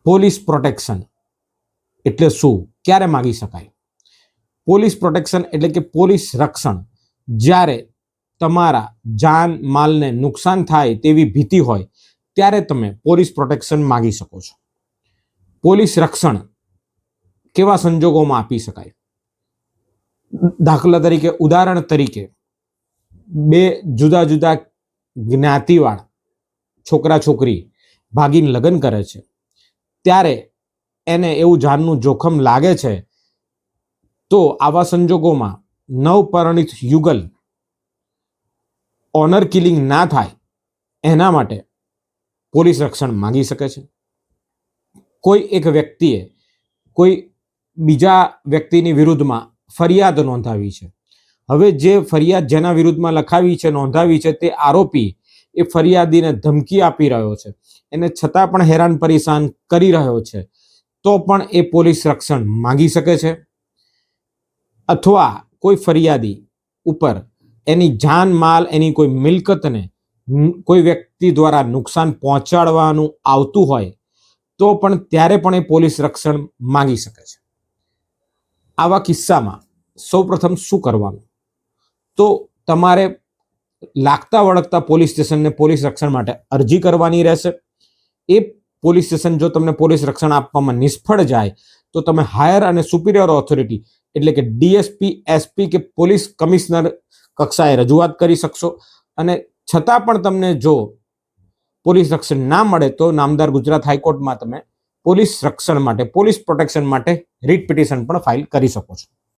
Police protection એટલે શું, ક્યારે માગી શકાય? પોલીસ પ્રોટેક્શન એટલે કે પોલીસ રક્ષણ જ્યારે તમારા જાન માલને નુકસાન થાય તેવી ભીતિ હોય ત્યારે તમે પોલીસ પ્રોટેક્શન માગી શકો છો. પોલીસ રક્ષણ કેવા સંજોગોમાં આપી શકાય? દાખલા તરીકે, ઉદાહરણ તરીકે, બે જુદા જુદા જ્ઞાતિવાળા છોકરા છોકરી ભાગીને લગ્ન કરે છે, ત્યારે એને એવું જાનનું જોખમ લાગે છે, તો આવા સંજોગોમાં નવપરિણીત યુગલ ઓનર કિલિંગ ના થાય એના માટે પોલીસ રક્ષણ માંગી શકે છે. કોઈ એક વ્યક્તિએ કોઈ બીજા વ્યક્તિની વિરુદ્ધમાં ફરિયાદ નોંધાવી છે. હવે જે ફરિયાદ જેના વિરુદ્ધમાં લખાવી છે, નોંધાવી છે, તે આરોપી એ ફરિયાદીને ધમકી આપી રહ્યો છે, એને છતાં પણ હેરાન પરેશાન કરી રહ્યો છે, તો પણ એ પોલીસ રક્ષણ માંગી શકે છે. અથવા કોઈ ફરિયાદી ઉપર એની જાન માલ, એની કોઈ મિલકતને કોઈ વ્યક્તિ દ્વારા નુકસાન પહોંચાડવાનું આવતું હોય તો પણ ત્યારે પણ એ પોલીસ રક્ષણ માંગી શકે છે. આવા કિસ્સામાં સૌપ્રથમ શું કરવાનું? તો તમારે લાગતા વળગતા પોલીસ સ્ટેશનને પોલીસ રક્ષણ માટે અરજી કરવાની રહેશે. એ પોલીસ સ્ટેશન જો તમને પોલીસ રક્ષણ આપવામાં નિષ્ફળ જાય તો તમે હાયર અને સુપિરિયર ઓથોરિટી એટલે કે ડીએસપી, એસપી કે પોલીસ કમિશનર કક્ષાએ રજૂઆત કરી શકશો. અને છતાં પણ તમને જો પોલીસ રક્ષણ ના મળે તો નામદાર ગુજરાત હાઈકોર્ટમાં તમે પોલીસ રક્ષણ માટે, પોલીસ પ્રોટેક્શન માટે રીટ પિટિશન પણ ફાઇલ કરી શકો છો.